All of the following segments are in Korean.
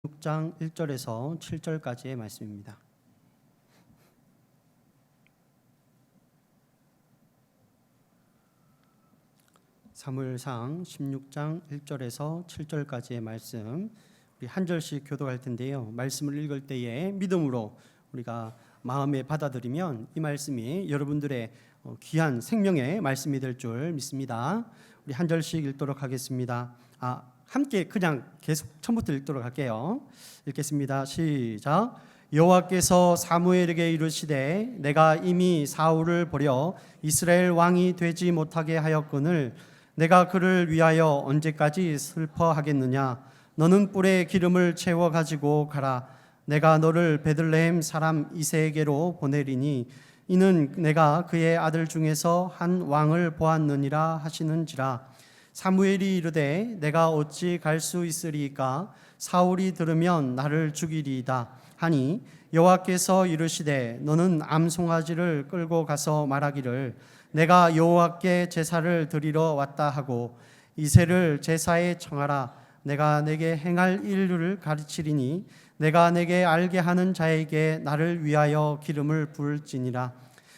6장 1절에서 7절까지의 말씀입니다. 사무엘상 16장 1절에서 7절까지의 말씀, 우리 한 절씩 교독할 텐데요. 말씀을 읽을 때에 믿음으로 우리가 마음에 받아들이면 이 말씀이 여러분들의 귀한 생명의 말씀이 될 줄 믿습니다. 우리 한 절씩 읽도록 하겠습니다. 함께 그냥 계속 처음부터 읽도록 할게요. 읽겠습니다. 시작. 여호와께서 사무엘에게 이르시되 내가 이미 사울을 버려 이스라엘 왕이 되지 못하게 하였거늘 내가 그를 위하여 언제까지 슬퍼하겠느냐. 너는 뿔에 기름을 채워 가지고 가라. 내가 너를 베들레헴 사람 이새에게로 보내리니 이는 내가 그의 아들 중에서 한 왕을 보았느니라 하시는지라. 사무엘이 이르되 내가 어찌 갈 수 있으리이까. 사울이 들으면 나를 죽이리이다 하니 여호와께서 이르시되 너는 암송아지를 끌고 가서 말하기를 내가 여호와께 제사를 드리러 왔다 하고 이새를 제사에 청하라. 내가 내게 행할 일을 가르치리니 내가 내게 알게 하는 자에게 나를 위하여 기름을 부을지니라.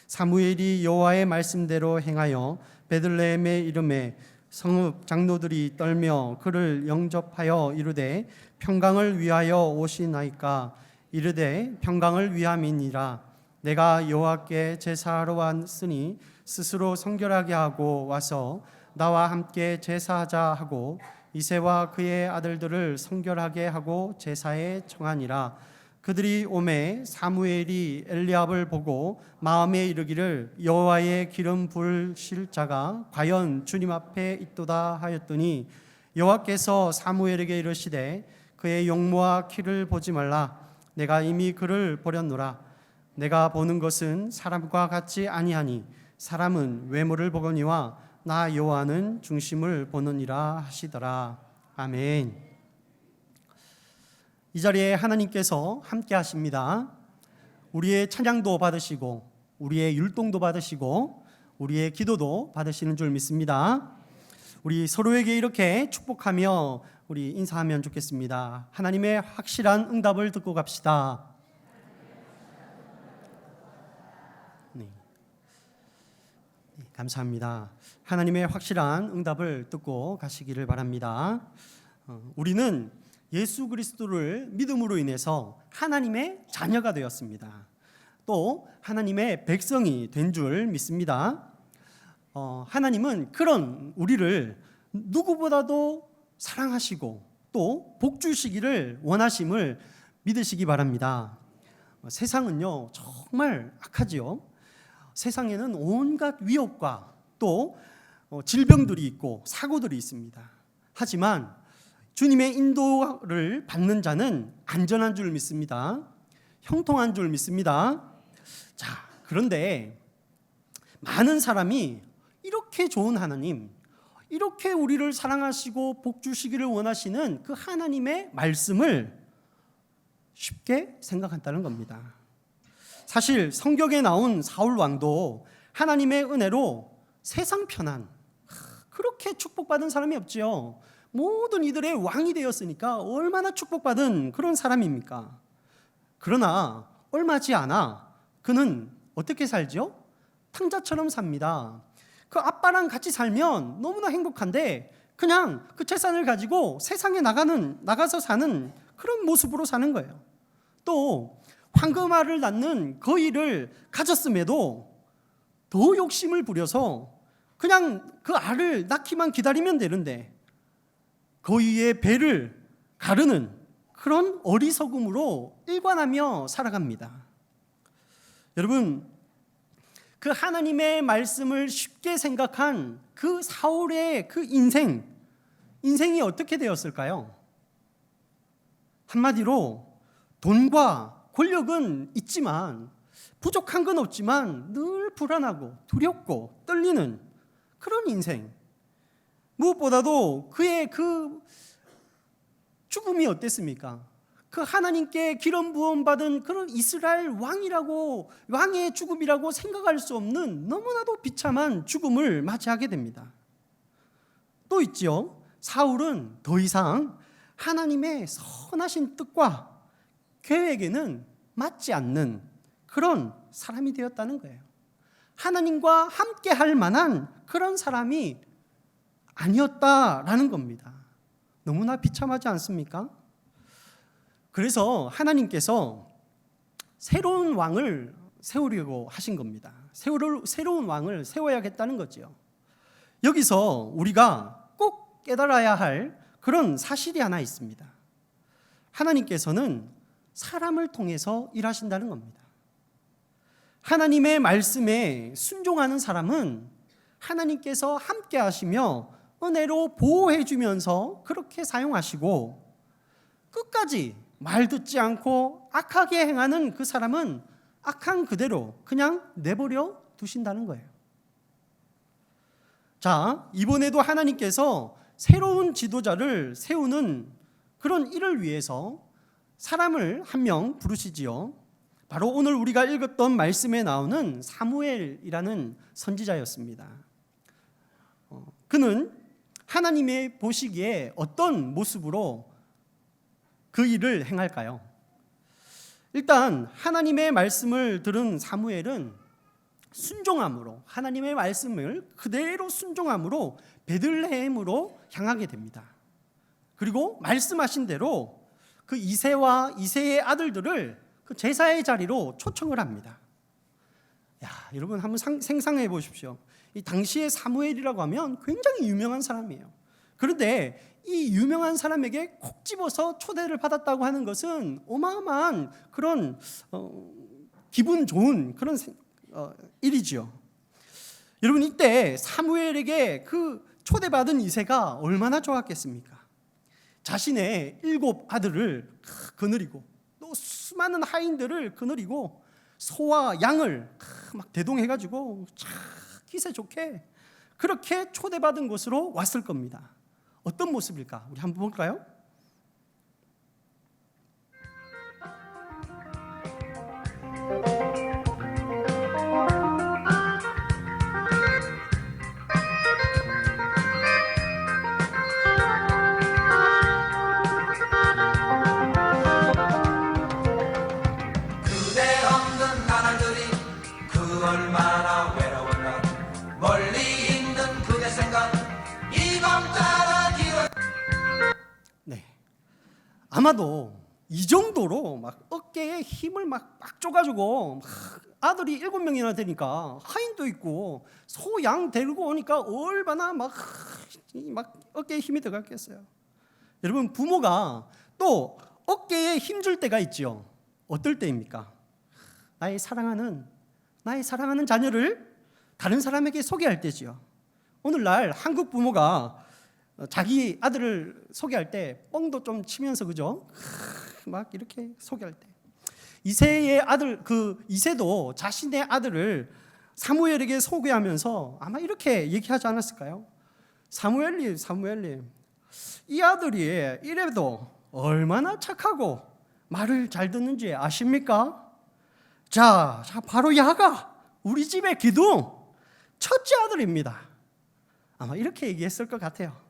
사무엘이 여호와의 말씀대로 행하여 베들레헴의 이름에 성읍 장로들이 떨며 그를 영접하여 이르되 평강을 위하여 오시나이까. 이르되 평강을 위함이니라. 내가 여호와께 제사하러 왔으니 스스로 성결하게 하고 와서 나와 함께 제사하자 하고 이새와 그의 아들들을 성결하게 하고 제사에 청하니라. 그들이 오매 사무엘이 엘리압을 보고 마음에 이르기를 여호와의 기름 부으실 자가 과연 주님 앞에 있도다 하였더니 여호와께서 사무엘에게 이르시되 그의 용모와 키를 보지 말라. 내가 이미 그를 버렸노라. 내가 보는 것은 사람과 같지 아니하니 사람은 외모를 보거니와 나 여호와는 중심을 보느니라 하시더라. 아멘. 이 자리에 하나님께서 함께 하십니다. 우리의 찬양도 받으시고 우리의 율동도 받으시고 우리의 기도도 받으시는 줄 믿습니다. 우리 서로에게 이렇게 축복하며 우리 인사하면 좋겠습니다. 하나님의 확실한 응답을 듣고 갑시다. 네. 감사합니다. 하나님의 확실한 응답을 듣고 가시기를 바랍니다. 우리는 예수 그리스도를 믿음으로 인해서 하나님의 자녀가 되었습니다. 또 하나님의 백성이 된 줄 믿습니다. 하나님은 그런 우리를 누구보다도 사랑하시고 또 복 주시기를 원하심을 믿으시기 바랍니다. 세상은요 정말 악하지요. 세상에는 온갖 위협과 또 질병들이 있고 사고들이 있습니다. 하지만 주님의 인도를 받는 자는 안전한 줄 믿습니다. 형통한 줄 믿습니다. 자, 그런데 많은 사람이 이렇게 좋은 하나님, 이렇게 우리를 사랑하시고 복 주시기를 원하시는 그 하나님의 말씀을 쉽게 생각한다는 겁니다. 사실 성경에 나온 사울 왕도 하나님의 은혜로 세상 편안, 그렇게 축복받은 사람이 없지요. 모든 이들의 왕이 되었으니까 얼마나 축복받은 그런 사람입니까? 그러나 얼마 지 않아 그는 어떻게 살죠? 탕자처럼 삽니다. 그 아빠랑 같이 살면 너무나 행복한데 그냥 그 재산을 가지고 세상에 나가서 사는 그런 모습으로 사는 거예요. 또 황금알을 낳는 거위를 가졌음에도 더 욕심을 부려서 그냥 그 알을 낳기만 기다리면 되는데 거위의 배를 가르는 그런 어리석음으로 일관하며 살아갑니다. 여러분, 그 하나님의 말씀을 쉽게 생각한 그 사울의 그 인생이 어떻게 되었을까요? 한마디로 돈과 권력은 있지만 부족한 건 없지만 늘 불안하고 두렵고 떨리는 그런 인생. 무엇보다도 그의 그 죽음이 어땠습니까? 그 하나님께 기름 부음 받은 그런 이스라엘 왕의 죽음이라고 생각할 수 없는 너무나도 비참한 죽음을 맞이하게 됩니다. 또 있지요. 사울은 더 이상 하나님의 선하신 뜻과 계획에는 맞지 않는 그런 사람이 되었다는 거예요. 하나님과 함께 할 만한 그런 사람이 아니었다라는 겁니다. 너무나 비참하지 않습니까? 그래서 하나님께서 새로운 왕을 세우려고 하신 겁니다. 새로운 왕을 세워야겠다는 거죠. 여기서 우리가 꼭 깨달아야 할 그런 사실이 하나 있습니다. 하나님께서는 사람을 통해서 일하신다는 겁니다. 하나님의 말씀에 순종하는 사람은 하나님께서 함께 하시며 은혜로 보호해 주면서 그렇게 사용하시고, 끝까지 말 듣지 않고 악하게 행하는 그 사람은 악한 그대로 그냥 내버려 두신다는 거예요. 자, 이번에도 하나님께서 새로운 지도자를 세우는 그런 일을 위해서 사람을 한 명 부르시지요. 바로 오늘 우리가 읽었던 말씀에 나오는 사무엘이라는 선지자였습니다. 그는 하나님의 보시기에 어떤 모습으로 그 일을 행할까요? 일단 하나님의 말씀을 들은 사무엘은 순종함으로, 하나님의 말씀을 그대로 순종함으로 베들레헴으로 향하게 됩니다. 그리고 말씀하신 대로 그 이새와 이새의 아들들을 그 제사의 자리로 초청을 합니다. 야, 여러분 한번 생각해 보십시오. 이 당시의 사무엘이라고 하면 굉장히 유명한 사람이에요. 그런데 이 유명한 사람에게 콕 집어서 초대를 받았다고 하는 것은 어마어마한 그런 기분 좋은 그런 일이지요. 여러분, 이때 사무엘에게 그 초대받은 이새가 얼마나 좋았겠습니까? 자신의 7 아들을 거느리고 또 수많은 하인들을 거느리고 소와 양을 막 대동해가지고 기세 좋게 그렇게 초대받은 곳으로 왔을 겁니다. 어떤 모습일까? 우리 한번 볼까요? 그대 없는 나날들이 그 얼마나 외로웠나. 멀리 있는 그대 생각 이 밤 따라 기억. 네, 아마도 이 정도로 막 어깨에 힘을 막 줘가지고 아들이 7명이나 되니까 하인도 있고 소, 양 데리고 오니까 얼마나 막 어깨에 힘이 들어갔겠어요. 여러분, 부모가 또 어깨에 힘줄 때가 있죠. 어떨 때입니까? 나의 사랑하는 자녀를 다른 사람에게 소개할 때지요. 오늘날 한국 부모가 자기 아들을 소개할 때 뻥도 좀 치면서, 그죠? 막 이렇게 소개할 때, 이새의 아들, 그 이새도 자신의 아들을 사무엘에게 소개하면서 아마 이렇게 얘기하지 않았을까요? 사무엘님, 이 아들이 이래도 얼마나 착하고 말을 잘 듣는지 아십니까? 자, 바로 야가 우리 집의 기둥 첫째 아들입니다. 아마 이렇게 얘기했을 것 같아요.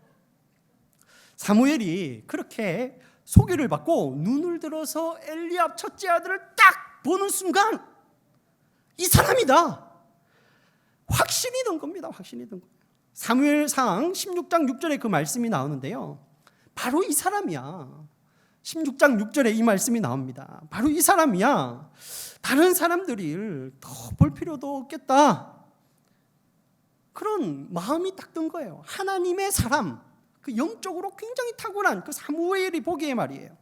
사무엘이 그렇게 소개를 받고 눈을 들어서 엘리압 첫째 아들을 딱 보는 순간 이 사람이다, 확신이 든 겁니다. 확신이 든 거예요. 사무엘상 16장 6절에 그 말씀이 나오는데요, 바로 이 사람이야. 16장 6절에 이 말씀이 나옵니다. 바로 이 사람이야. 다른 사람들을 더 볼 필요도 없겠다. 그런 마음이 딱 든 거예요. 하나님의 사람, 그 영적으로 굉장히 탁월한 그 사무엘이 보기에 말이에요,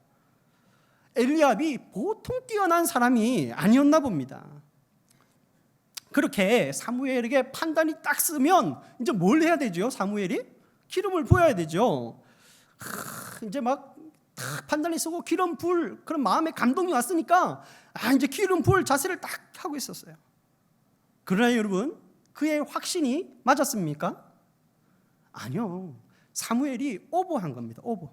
엘리압이 보통 뛰어난 사람이 아니었나 봅니다. 그렇게 사무엘에게 판단이 딱 쓰면 이제 뭘 해야 되죠? 사무엘이 기름을 부어야 되죠. 이제 막 판단이 쓰고 기름 부을 그런 마음의 감동이 왔으니까 이제 기름 부을 자세를 딱 하고 있었어요. 그러나 여러분, 그의 확신이 맞았습니까? 아니요. 사무엘이 오버한 겁니다. 오버.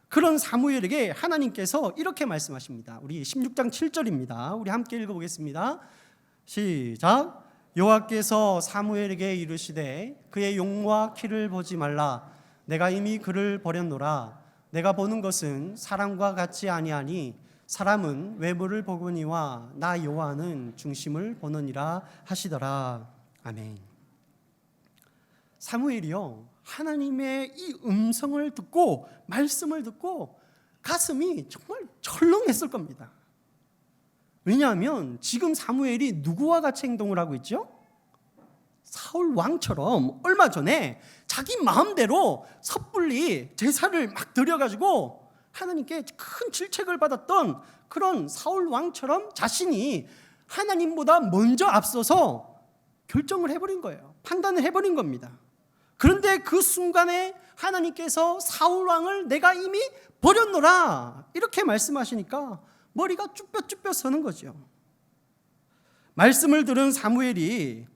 그런 사무엘에게 하나님께서 이렇게 말씀하십니다. 우리 16장 7절입니다. 우리 함께 읽어보겠습니다. 시작. 여호와께서 사무엘에게 이르시되 그의 용모와 키를 보지 말라. 내가 이미 그를 버렸노라. 내가 보는 것은 사람과 같지 아니하니 사람은 외모를 보거니와 나 여호와는 중심을 보느니라 하시더라. 아멘. 사무엘이요, 하나님의 이 음성을 듣고 말씀을 듣고 가슴이 정말 철렁했을 겁니다. 왜냐하면 지금 사무엘이 누구와 같이 행동을 하고 있죠? 사울 왕처럼 얼마 전에 자기 마음대로 섣불리 제사를 막 드려가지고 하나님께 큰 질책을 받았던 그런 사울 왕처럼 자신이 하나님보다 먼저 앞서서 결정을 해버린 거예요. 판단을 해버린 겁니다. 그런데 그 순간에 하나님께서 사울 왕을 내가 이미 버렸노라 이렇게 말씀하시니까 머리가 쭈뼛쭈뼛 서는 거죠. 말씀을 들은 사무엘이,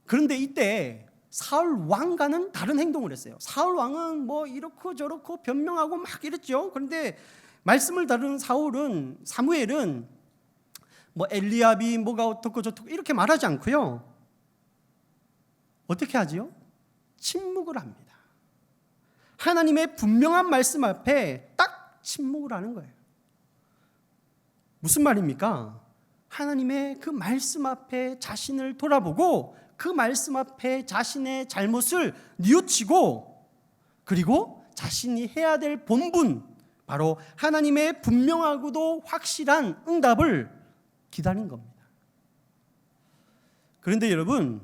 그런데 이때 사울 왕과는 다른 행동을 했어요. 사울 왕은 뭐 이렇고 저렇고 변명하고 막 이랬죠. 그런데 말씀을 다루는 사무엘은 뭐 엘리압이 뭐가 어떻고 저떻고 이렇게 말하지 않고요. 어떻게 하지요? 침묵을 합니다. 하나님의 분명한 말씀 앞에 딱 침묵을 하는 거예요. 무슨 말입니까? 하나님의 그 말씀 앞에 자신을 돌아보고 그 말씀 앞에 자신의 잘못을 뉘우치고 그리고 자신이 해야 될 본분, 바로 하나님의 분명하고도 확실한 응답을 기다린 겁니다. 그런데 여러분,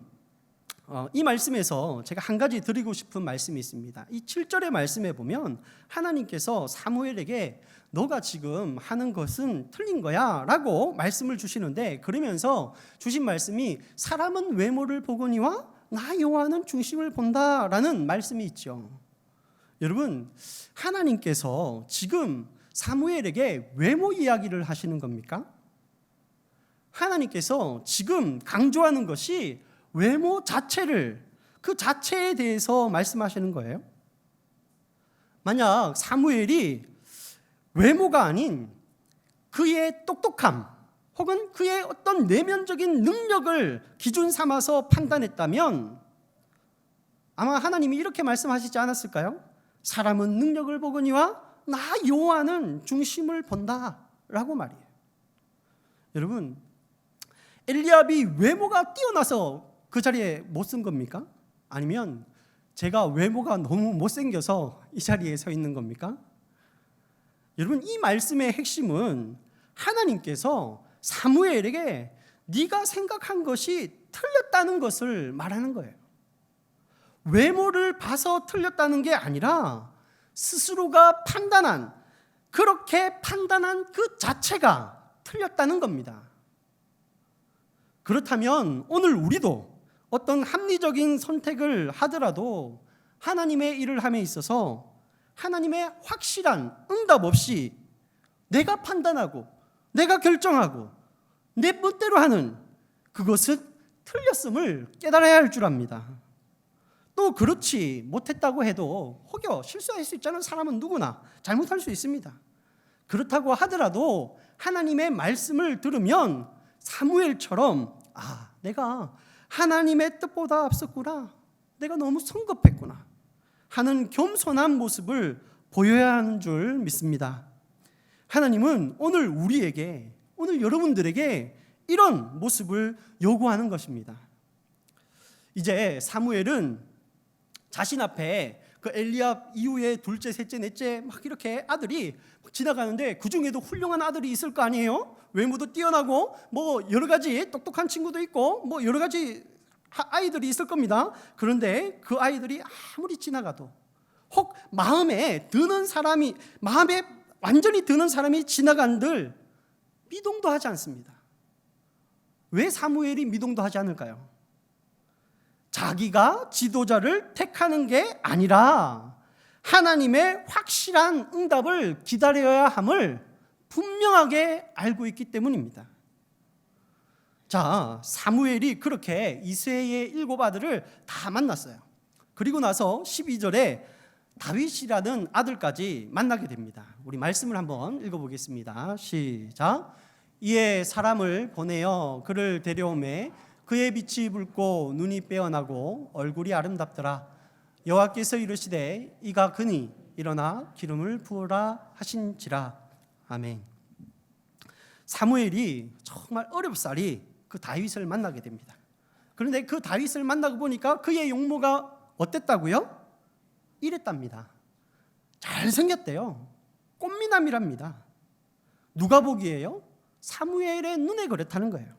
이 말씀에서 제가 한 가지 드리고 싶은 말씀이 있습니다. 이 7절의 말씀에 보면 하나님께서 사무엘에게 너가 지금 하는 것은 틀린 거야 라고 말씀을 주시는데, 그러면서 주신 말씀이 사람은 외모를 보거니와 나 여호와는 중심을 본다 라는 말씀이 있죠. 여러분, 하나님께서 지금 사무엘에게 외모 이야기를 하시는 겁니까? 하나님께서 지금 강조하는 것이 외모 자체를, 그 자체에 대해서 말씀하시는 거예요. 만약 사무엘이 외모가 아닌 그의 똑똑함 혹은 그의 어떤 내면적인 능력을 기준 삼아서 판단했다면 아마 하나님이 이렇게 말씀하시지 않았을까요? 사람은 능력을 보거니와 나 여호와는 중심을 본다 라고 말이에요. 여러분, 엘리압이 외모가 뛰어나서 그 자리에 못 쓴 겁니까? 아니면 제가 외모가 너무 못생겨서 이 자리에 서 있는 겁니까? 여러분, 이 말씀의 핵심은 하나님께서 사무엘에게 네가 생각한 것이 틀렸다는 것을 말하는 거예요. 외모를 봐서 틀렸다는 게 아니라 스스로가 그렇게 판단한 그 자체가 틀렸다는 겁니다. 그렇다면 오늘 우리도 어떤 합리적인 선택을 하더라도 하나님의 일을 함에 있어서 하나님의 확실한 응답 없이 내가 판단하고 내가 결정하고 내 멋대로 하는 그것은 틀렸음을 깨달아야 할 줄 압니다. 또 그렇지 못했다고 해도 혹여 실수할 수 있잖아요. 사람은 누구나 잘못할 수 있습니다. 그렇다고 하더라도 하나님의 말씀을 들으면 사무엘처럼 내가 하나님의 뜻보다 앞섰구나, 내가 너무 성급했구나 하는 겸손한 모습을 보여야 하는 줄 믿습니다. 하나님은 오늘 우리에게, 오늘 여러분들에게 이런 모습을 요구하는 것입니다. 이제 사무엘은 자신 앞에 그 엘리압 이후에 둘째, 셋째, 넷째 막 이렇게 아들이 지나가는데 그 중에도 훌륭한 아들이 있을 거 아니에요? 외모도 뛰어나고 뭐 여러 가지 똑똑한 친구도 있고 뭐 여러 가지 아이들이 있을 겁니다. 그런데 그 아이들이 아무리 지나가도 혹 마음에 완전히 드는 사람이 지나간들 미동도 하지 않습니다. 왜 사무엘이 미동도 하지 않을까요? 자기가 지도자를 택하는 게 아니라 하나님의 확실한 응답을 기다려야 함을 분명하게 알고 있기 때문입니다. 자, 사무엘이 그렇게 이새의 7 아들을 다 만났어요. 그리고 나서 12절에 다윗이라는 아들까지 만나게 됩니다. 우리 말씀을 한번 읽어보겠습니다. 시작. 이에 사람을 보내어 그를 데려오매 그의 빛이 붉고 눈이 빼어나고 얼굴이 아름답더라. 여호와께서 이르시되 이가 그니 일어나 기름을 부어라 하신지라. 아멘. 사무엘이 정말 어렵사리 그 다윗을 만나게 됩니다. 그런데 그 다윗을 만나고 보니까 그의 용모가 어땠다고요? 이랬답니다. 잘생겼대요. 꽃미남이랍니다. 누가 보기에요? 사무엘의 눈에 그렇다는 거예요.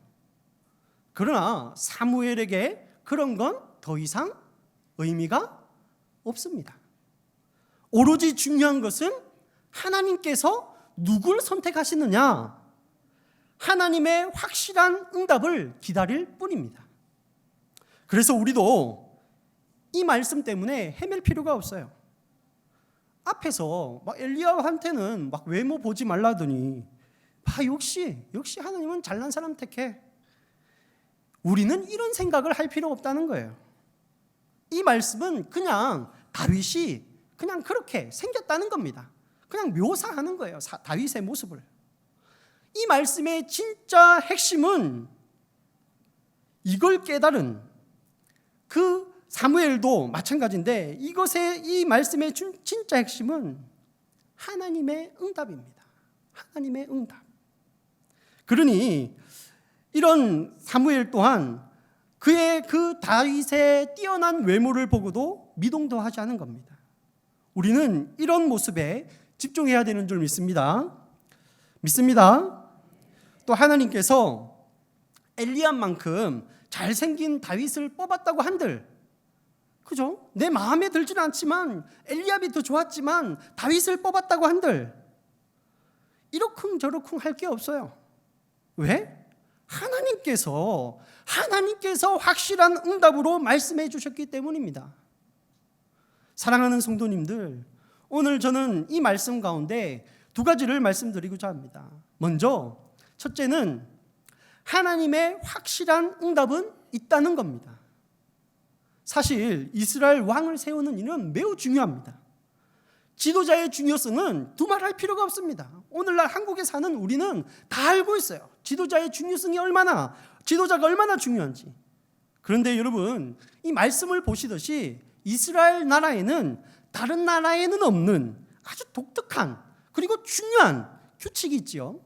그러나 사무엘에게 그런 건 더 이상 의미가 없습니다. 오로지 중요한 것은 하나님께서 누굴 선택하시느냐, 하나님의 확실한 응답을 기다릴 뿐입니다. 그래서 우리도 이 말씀 때문에 헤맬 필요가 없어요. 앞에서 막 엘리야한테는 막 외모 보지 말라더니 역시 하나님은 잘난 사람 택해. 우리는 이런 생각을 할 필요 없다는 거예요. 이 말씀은 그냥 다윗이 그냥 그렇게 생겼다는 겁니다. 그냥 묘사하는 거예요. 다윗의 모습을. 이 말씀의 진짜 핵심은 이걸 깨달은 그 사무엘도 마찬가지인데 이 말씀의 진짜 핵심은 하나님의 응답입니다. 하나님의 응답. 그러니 이런 사무엘 또한 그의 그 다윗의 뛰어난 외모를 보고도 미동도 하지 않은 겁니다. 우리는 이런 모습에 집중해야 되는 줄 믿습니다. 또 하나님께서 엘리야만큼 잘생긴 다윗을 뽑았다고 한들, 그죠? 내 마음에 들지는 않지만 엘리압이 더 좋았지만 다윗을 뽑았다고 한들 이러쿵저러쿵 할 게 없어요. 왜? 하나님께서 확실한 응답으로 말씀해 주셨기 때문입니다. 사랑하는 성도님들, 오늘 저는 이 말씀 가운데 두 가지를 말씀드리고자 합니다. 먼저 첫째는 하나님의 확실한 응답은 있다는 겁니다. 사실 이스라엘 왕을 세우는 일은 매우 중요합니다. 지도자의 중요성은 두말할 필요가 없습니다. 오늘날 한국에 사는 우리는 다 알고 있어요. 지도자의 중요성이 지도자가 얼마나 중요한지. 그런데 여러분, 이 말씀을 보시듯이 이스라엘 나라에는 다른 나라에는 없는 아주 독특한 그리고 중요한 규칙이 있지요.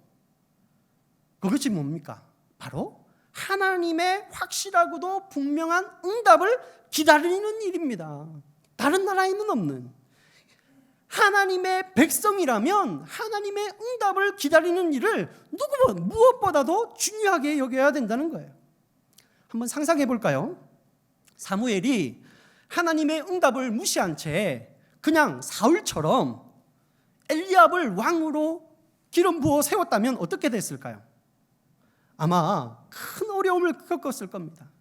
그것이 뭡니까? 바로 하나님의 확실하고도 분명한 응답을 기다리는 일입니다. 다른 나라에는 없는. 하나님의 백성이라면 하나님의 응답을 기다리는 일을 무엇보다도 중요하게 여겨야 된다는 거예요. 한번 상상해 볼까요? 사무엘이 하나님의 응답을 무시한 채 그냥 사울처럼 엘리압을 왕으로 기름 부어 세웠다면 어떻게 됐을까요? 아마 큰 어려움을 겪었을 겁니다.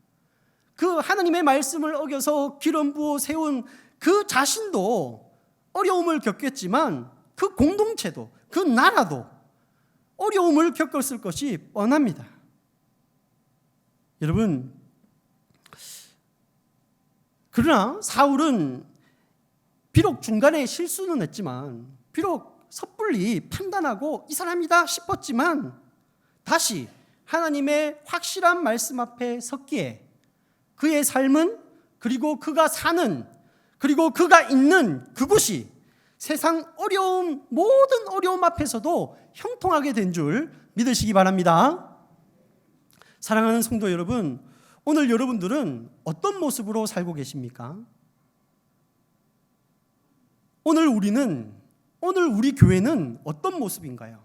그 하나님의 말씀을 어겨서 기름 부어 세운 그 자신도 어려움을 겪겠지만 그 공동체도, 그 나라도 어려움을 겪었을 것이 뻔합니다. 여러분, 그러나 사울은 비록 중간에 실수는 했지만, 비록 섣불리 판단하고 이 사람이다 싶었지만 다시 하나님의 확실한 말씀 앞에 섰기에 그의 삶은, 그리고 그가 사는, 그리고 그가 있는 그곳이 세상 모든 어려움 앞에서도 형통하게 된 줄 믿으시기 바랍니다. 사랑하는 성도 여러분, 오늘 여러분들은 어떤 모습으로 살고 계십니까? 오늘 우리 교회는 어떤 모습인가요?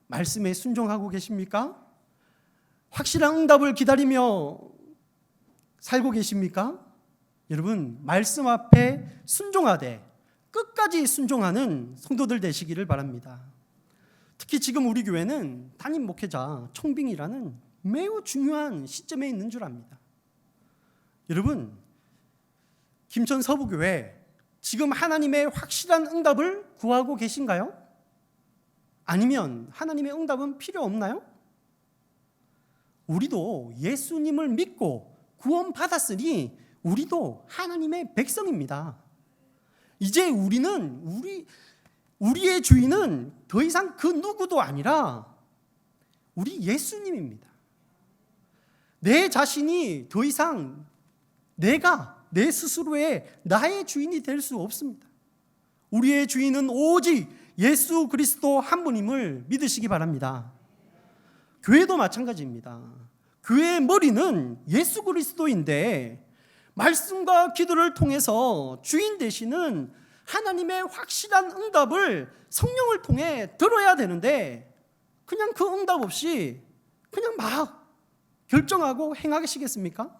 말씀에 순종하고 계십니까? 확실한 응답을 기다리며 살고 계십니까? 여러분, 말씀 앞에 순종하되 끝까지 순종하는 성도들 되시기를 바랍니다. 특히 지금 우리 교회는 담임 목회자 청빙이라는 매우 중요한 시점에 있는 줄 압니다. 여러분, 김천 서부교회 지금 하나님의 확실한 응답을 구하고 계신가요? 아니면 하나님의 응답은 필요 없나요? 우리도 예수님을 믿고 구원받았으니 우리도 하나님의 백성입니다. 이제 우리의 주인은 더 이상 그 누구도 아니라 우리 예수님입니다. 내 자신이 더 이상 내 스스로의 나의 주인이 될 수 없습니다. 우리의 주인은 오직 예수 그리스도 한 분임을 믿으시기 바랍니다. 교회도 마찬가지입니다. 교회의 머리는 예수 그리스도인데 말씀과 기도를 통해서 주인 되시는 하나님의 확실한 응답을 성령을 통해 들어야 되는데 그냥 그 응답 없이 그냥 막 결정하고 행하시겠습니까?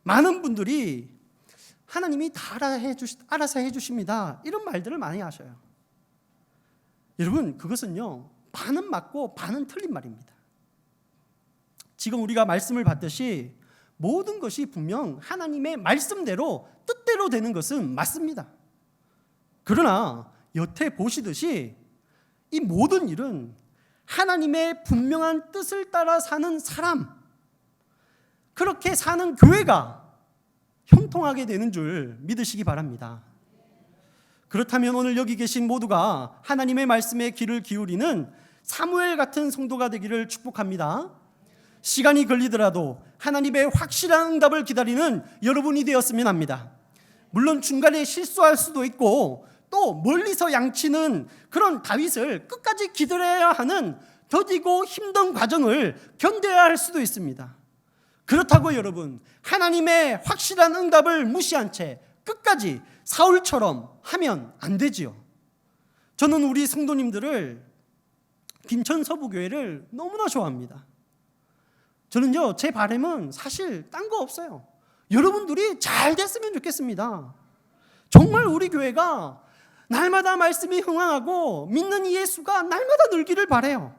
많은 분들이 하나님이 다 알아서 해주십니다, 이런 말들을 많이 하셔요. 여러분, 그것은요 반은 맞고 반은 틀린 말입니다. 지금 우리가 말씀을 봤듯이 모든 것이 분명 하나님의 말씀대로 뜻대로 되는 것은 맞습니다. 그러나 여태 보시듯이 이 모든 일은 하나님의 분명한 뜻을 따라 사는 사람, 그렇게 사는 교회가 형통하게 되는 줄 믿으시기 바랍니다. 그렇다면 오늘 여기 계신 모두가 하나님의 말씀에 귀를 기울이는 사무엘 같은 성도가 되기를 축복합니다. 시간이 걸리더라도 하나님의 확실한 응답을 기다리는 여러분이 되었으면 합니다. 물론 중간에 실수할 수도 있고 또 멀리서 양치는 그런 다윗을 끝까지 기다려야 하는 더디고 힘든 과정을 견뎌야 할 수도 있습니다. 그렇다고 여러분, 하나님의 확실한 응답을 무시한 채 끝까지 사울처럼 하면 안 되지요. 저는 우리 성도님들을, 김천 서부교회를 너무나 좋아합니다. 저는요, 제 바람은 사실 딴 거 없어요. 여러분들이 잘 됐으면 좋겠습니다. 정말 우리 교회가 날마다 말씀이 흥황하고 믿는 이 예수가 날마다 늘기를 바라요.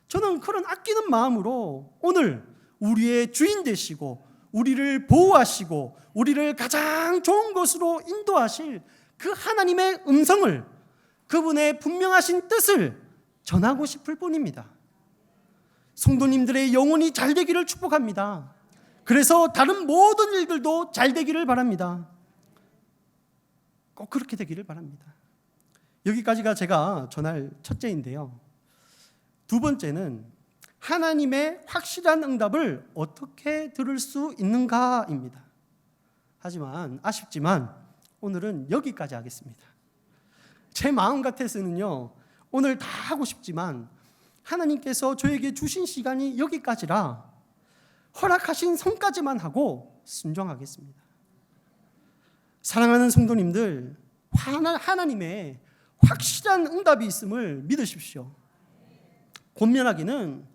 저는 그런 아끼는 마음으로 오늘 우리의 주인 되시고 우리를 보호하시고 우리를 가장 좋은 곳으로 인도하실 그 하나님의 음성을, 그분의 분명하신 뜻을 전하고 싶을 뿐입니다. 성도님들의 영혼이 잘 되기를 축복합니다. 그래서 다른 모든 일들도 잘 되기를 바랍니다. 꼭 그렇게 되기를 바랍니다. 여기까지가 제가 전할 첫째인데요. 두 번째는 하나님의 확실한 응답을 어떻게 들을 수 있는가입니다. 하지만 아쉽지만 오늘은 여기까지 하겠습니다. 제 마음 같아서는요, 오늘 다 하고 싶지만 하나님께서 저에게 주신 시간이 여기까지라 허락하신 선까지만 하고 순종하겠습니다. 사랑하는 성도님들, 하나님의 확실한 응답이 있음을 믿으십시오. 권면하기는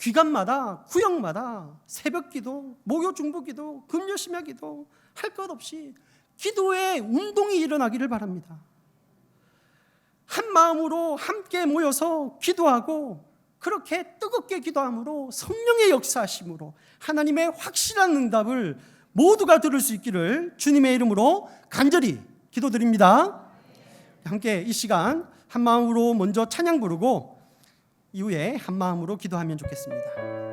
귀간마다, 구역마다 새벽기도, 목요중보기도, 금요심야기도 할 것 없이 기도의 운동이 일어나기를 바랍니다. 한 마음으로 함께 모여서 기도하고 그렇게 뜨겁게 기도함으로 성령의 역사하심으로 하나님의 확실한 응답을 모두가 들을 수 있기를 주님의 이름으로 간절히 기도드립니다. 함께 이 시간 한 마음으로 먼저 찬양 부르고 이후에 한 마음으로 기도하면 좋겠습니다.